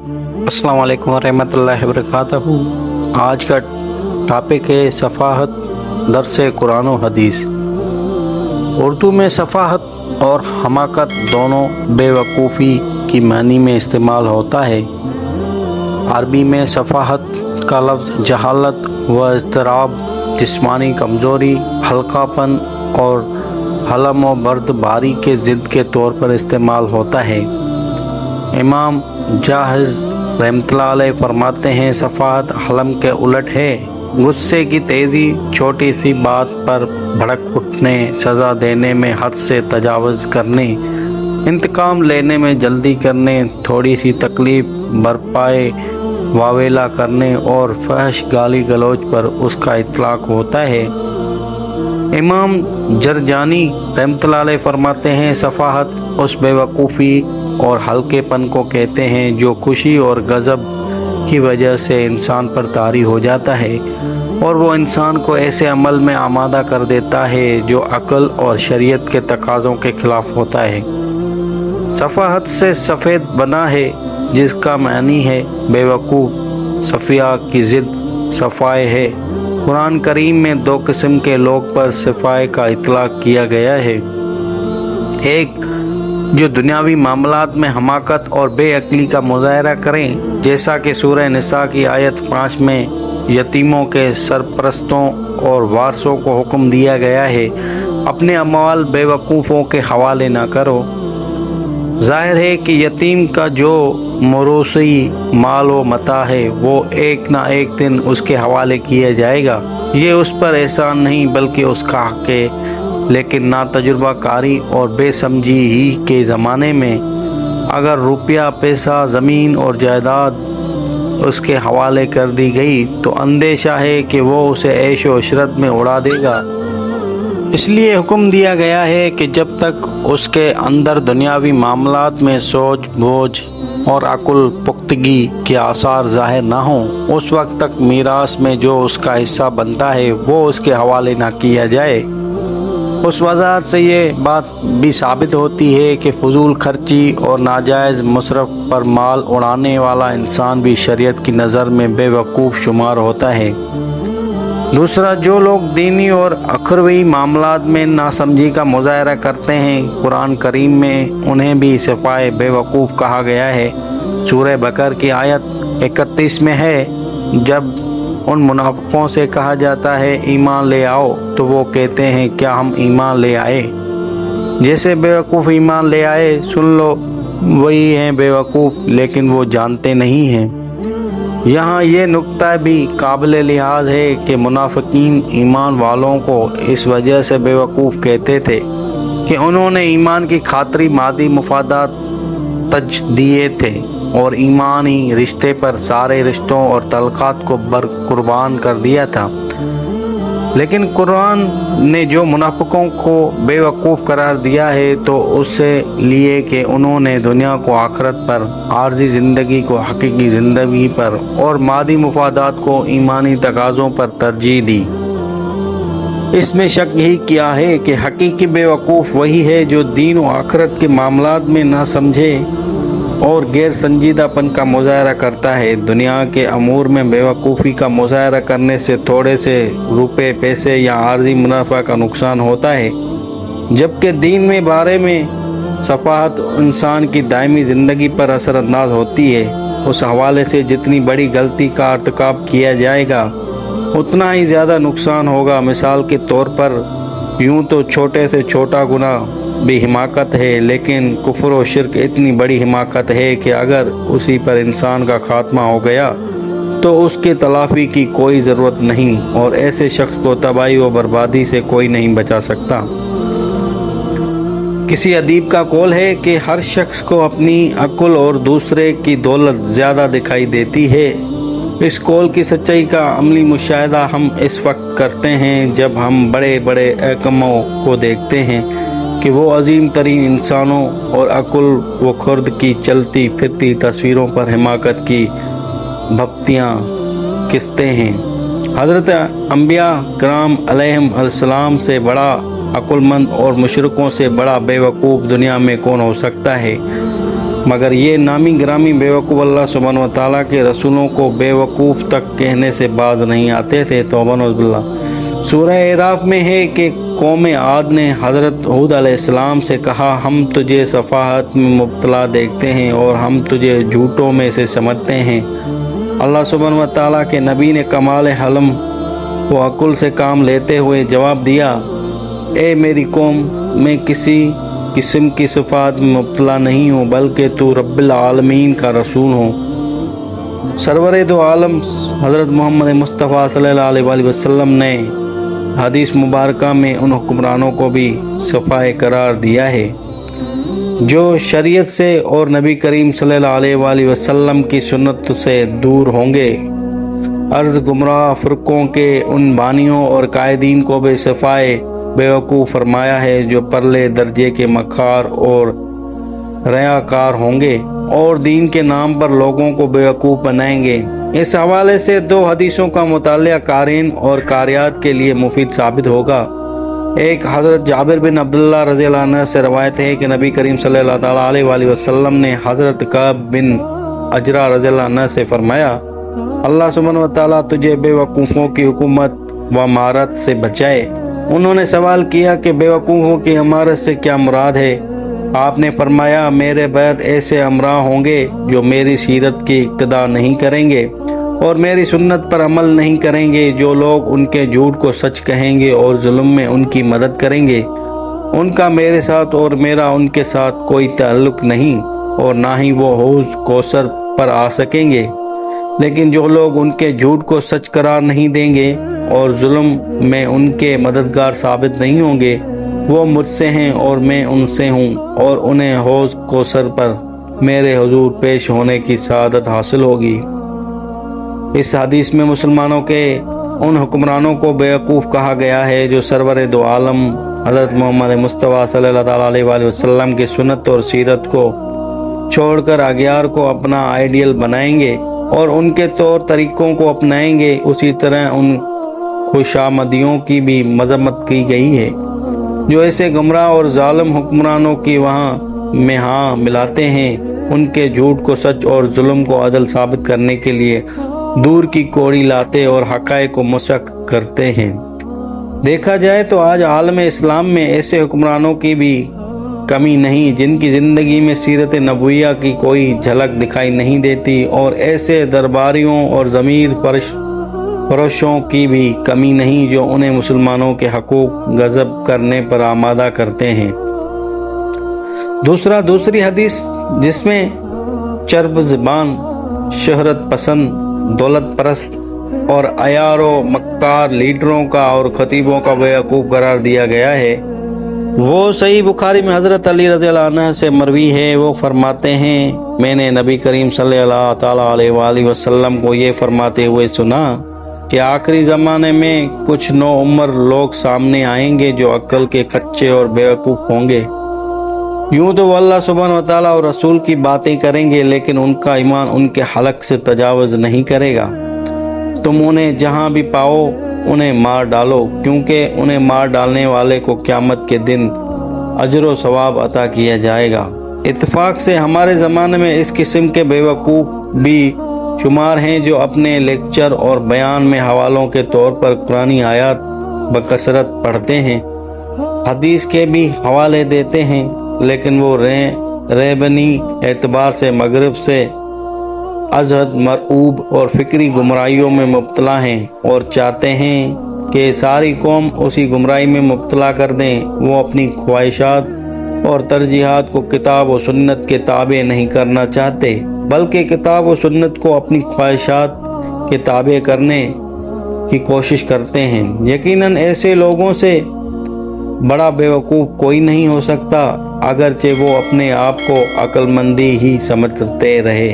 अस्सलाम वालेकुम रहमतुल्लाहि व बरकातहू। आज का टॉपिक है सफ़ाहत दर्स कुरान व हदीस। उर्दू में सफ़ाहत और हमाकत दोनों बेवकूफ़ी की मानी में इस्तेमाल होता है। अरबी में सफ़ाहत का लफ्ज़ जहालत व इज़्तिराब, जिस्मानी कमज़ोरी, हल्कापन और हलम व बर्दबारी के ज़िद के तौर पर इस्तेमाल होता है। इमाम जाहिज़ रहमतुल्लाह अलैह फरमाते हैं, सफ़ाहत हलम के उलट है। गुस्से की तेज़ी, छोटी सी बात पर भड़क उठने, सज़ा देने में हद से तजावुज़ करने, इंतकाम लेने में जल्दी करने, थोड़ी सी तकलीफ़ बरपाए वावेला करने और फहश गाली गलौज पर उसका इतलाक़ होता है। इमाम जरजानी रहमतुल्लाह अलैह फरमाते हैं, सफ़ाहत उस बेवकूफ़ी और हल्केपन को कहते हैं जो खुशी और गज़ब की वजह से इंसान पर तारी हो जाता है और वो इंसान को ऐसे अमल में आमादा कर देता है जो अक्ल और शरीयत के तकाज़ों के ख़िलाफ़ होता है। सफ़ाहत से सफ़ेद बना है, जिसका मानी है बेवकूफ़। सफ़िया की ज़िद सफ़ाए है। कुरान करीम में दो किस्म के लोग पर सफ़ाए का इतलाक़ किया गया है। एक जो दुनियावी मामलात में हमाकत और बेअक्ली का मुज़ाहरा करें, जैसा कि सूरह निसा की आयत 5 में यतीमों के सरपरस्तों और वारसों को हुक्म दिया गया है, अपने अमवाल बेवकूफ़ों के हवाले ना करो। ज़ाहिर है कि यतीम का जो मौरूसी माल व मता है वो एक ना एक दिन उसके हवाले किया जाएगा। ये उस पर एहसान नहीं बल्कि उसका हक़ है। लेकिन ना तजुर्बा कारी और बेसमझी ही के ज़माने में अगर रुपया, पैसा, ज़मीन और जायदाद उसके हवाले कर दी गई तो अंदेशा है कि वो उसे ऐश व इशरत में उड़ा देगा। इसलिए हुक्म दिया गया है कि जब तक उसके अंदर दुनियावी मामलात में सोच बोझ और अकुल पुख्तगी के आसार ज़ाहिर ना हों, उस वक्त तक मीरास में जो उसका हिस्सा बनता है वो उसके हवाले ना किया जाए। उस वजह से ये बात भी साबित होती है कि फजूल खर्ची और नाजायज़ मसरफ पर माल उड़ाने वाला इंसान भी शरीयत की नज़र में बेवकूफ़ शुमार होता है। दूसरा, जो लोग दीनी और अखरवी मामलात में नासमझी का मुज़ाहरा करते हैं, कुरान करीम में उन्हें भी सफ़ाए बेवकूफ़ कहा गया है। सूरह बकर की आयत 31 में है, जब उन मुनाफिकों से कहा जाता है ईमान ले आओ तो वो कहते हैं क्या हम ईमान ले आए। जैसे बेवकूफ़ ईमान ले आए, सुन लो वही हैं बेवकूफ़, लेकिन वो जानते नहीं हैं। यहाँ ये नुक्ता भी काबिल लिहाज है कि मुनाफिकीन ईमान वालों को इस वजह से बेवकूफ़ कहते थे कि उन्होंने ईमान की खातरी मादी मुफादात तज दिए थे और ईमानी रिश्ते पर सारे रिश्तों और तलक़ात को कुर्बान कर दिया था। लेकिन कुरान ने जो मुनाफिकों को बेवकूफ़ करार दिया है तो उससे लिए कि उन्होंने दुनिया को आखिरत पर, आर्जी ज़िंदगी को हकीकी ज़िंदगी पर और मादी मुफादात को ईमानी तकाज़ों पर तरजीह दी। इसमें शक ही किया है कि हकीकी बेवकूफ़ वही है जो दीन व आखिरत के मामलात में ना समझे और गैर संजीदापन का मुज़ाहरा करता है। दुनिया के अमूर में बेवकूफ़ी का मुज़ाहरा करने से थोड़े से रुपए, पैसे या आर्जी मुनाफा का नुकसान होता है, जबकि दीन में बारे में सफ़ाहत इंसान की दायमी ज़िंदगी पर असरअंदाज होती है। उस हवाले से जितनी बड़ी गलती का अर्तकाब किया जाएगा उतना ही ज़्यादा नुकसान होगा। मिसाल के तौर पर यूँ तो छोटे से छोटा गुनाह भी हिमाकत है, लेकिन कुफ्र व शिर्क इतनी बड़ी हिमाकत है कि अगर उसी पर इंसान का खात्मा हो गया तो उसके तलाफ़ी की कोई ज़रूरत नहीं और ऐसे शख्स को तबाही व बर्बादी से कोई नहीं बचा सकता। किसी अदीब का कौल है कि हर शख्स को अपनी अक्ल और दूसरे की दौलत ज़्यादा दिखाई देती है। इस कौल की सच्चाई का अमली मुशाहिदा हम इस वक्त करते हैं जब हम बड़े बड़े अहकमों को देखते हैं कि वो अजीम तरीन इंसानों और अकुल व खुर्द की चलती फिरती तस्वीरों पर हिमाकत की भक्तियाँ किस्ते हैं। हज़रत अंबिया किराम अलैहिस्सलाम से बड़ा अक्लमंद और मुशरिकों से बड़ा बेवकूफ़ दुनिया में कौन हो सकता है। मगर ये नामी ग्रामी बेवकूफ़ अल्लाह सुब्हानहू व तआला के रसूलों को बेवकूफ़ तक कहने से बाज नहीं आते थे। तौबा नौज़ुबिल्लाह। सूरह एराफ में है कि कौम आद ने हज़रत हूद अलैहिस्सलाम से कहा, हम तुझे सफ़ाहत में मुब्तला देखते हैं और हम तुझे झूठों में से समझते हैं। अल्लाह सुब्हानहू व तआला के नबी ने कमाल हलम व अकुल से काम लेते हुए जवाब दिया, ए मेरी कौम, मैं किसी किस्म की सफ़ाहत में मुब्तला नहीं हूँ, बल्कि तू रब्बिल आलमीन का रसूल हूँ। सरवर दो आलम हज़रत मोहम्मद मुस्तफ़ा सल्लल्लाहु अलैहि वसल्लम ने हदीस मुबारका में उन हुक्मरानों को भी सफ़ाए करार दिया है जो शरीयत से और नबी करीम सल्लल्लाहु अलैहि वसल्लम की सुन्नत से दूर होंगे। अर्ज़ गुमराह फ़िरक़ों के उन बानियों और कायदीन को भी सफ़ाए बेवकूफ़ फरमाया है जो परले दर्जे के मक्कार और रयाकार होंगे और दीन के नाम पर लोगों को बेवकूफ़ बनाएंगे। इस हवाले से दो हदीसों का मुतालिया कारीन और कारियात के लिए मुफीद साबित होगा। एक हज़रत जाबिर बिन अब्दुल्लाह रज़ियल्लाहु अन्हु से रवायत है कि नबी करीम सल्लल्लाहु अलैहि वसल्लम ने हज़रत कअब बिन अजरा रज़ियल्लाहु अन्हु से फरमाया, अल्लाह सुब्हानहू व तआला तुझे बेवकूफ़ों की हुकूमत व इमारत से बचाए। उन्होंने सवाल किया कि बेवकूफ़ों की इमारत से क्या मुराद है? आपने फरमाया, मेरे बाद ऐसे अमरा होंगे जो मेरी सीरत की इक्तदा नहीं करेंगे और मेरी सुन्नत पर अमल नहीं करेंगे, जो लोग उनके झूठ को सच कहेंगे और जुल्म में उनकी मदद करेंगे। उनका मेरे साथ और मेरा उनके साथ कोई ताल्लुक़ नहीं और ना ही वो हौज़ कौसर पर आ सकेंगे। लेकिन जो लोग उनके झूठ को सच करार नहीं देंगे और जुल्म में उनके मददगार साबित नहीं होंगे, वो मुझसे हैं और मैं उनसे हूँ और उन्हें हौज़ कौसर पर मेरे हुजूर पेश होने की सआदत हासिल होगी। इस हदीस में मुसलमानों के उन हुक्मरानों को बेवकूफ़ कहा गया है जो सरवर दो आलम हज़रत मोहम्मद मुस्तफ़ा सल्लल्लाहु अलैहि वसल्लम की सुन्नत और सीरत को छोड़कर अगियार को अपना आइडियल बनाएंगे और उनके तौर तरीक़ों को अपनाएंगे। उसी तरह उन खुशामदियों की भी मज़म्मत की गई है जो ऐसे गुमराह और जालिम हुक्मरानों की वहाँ में हाँ मिलाते हैं, उनके झूठ को सच और जुल्म को अदल साबित करने के लिए दूर की कोड़ी लाते और हक़ाइक़ को मुसक करते हैं। देखा जाए तो आज आलम इस्लाम में ऐसे हुक्मरानों की भी कमी नहीं जिनकी ज़िंदगी में सीरत नबविया की कोई झलक दिखाई नहीं देती, और ऐसे दरबारियों और ज़मीर फरोशों की भी कमी नहीं जो उन्हें मुसलमानों के हकूक़ गज़ब करने पर आमादा करते हैं। दूसरी हदीस जिसमें चर्ब ज़बान, शहरत पसंद, दौलत परस्त और अयारो मक्कार लीडरों का और खतीबों का बेवकूफ़ करार दिया गया है, वो सही बुखारी में हज़रत अली रज़ियल्लाहु अन्हु से मरवी है। वो फरमाते हैं, मैंने नबी करीम सल्लल्लाहु अलैहि वसल्लम को ये फरमाते हुए सुना कि आखिरी ज़माने में कुछ नो उम्र लोग सामने आएंगे जो अक्ल के कच्चे और बेवकूफ़ होंगे। यूँ तो अल्लाह सुब्हानहू व तआला और रसूल की बातें करेंगे, लेकिन उनका ईमान उनके हलक से तजावुज़ नहीं करेगा। तुम उन्हें जहाँ भी पाओ उन्हें मार डालो, क्योंकि उन्हें मार डालने वाले को क़यामत के दिन अजर व सवाब अता किया जाएगा। इत्तेफाक से हमारे ज़माने में इस किस्म के बेवकूफ़ भी शुमार हैं जो अपने लेक्चर और बयान में हवालों के तौर पर कुरानी आयत बकसरत पढ़ते हैं, हदीस के भी हवाले देते हैं, लेकिन वो रेबनी एतबार से मगरिब से अजहद मरऊब और फ़िक्री गुमराहियों में मुब्तला हैं और चाहते हैं कि सारी कौम उसी गुमराही में मुब्तला कर दें। वो अपनी ख्वाहिशात और तरजीहात को किताब और सुन्नत के ताबे नहीं करना चाहते, बल्कि किताब और सुन्नत को अपनी ख्वाहिशात के ताबे करने की कोशिश करते हैं। यकीनन ऐसे लोगों से बड़ा बेवकूफ़ कोई नहीं हो सकता, अगरचे वो अपने आप को अक्लमंदी ही समझते रहे।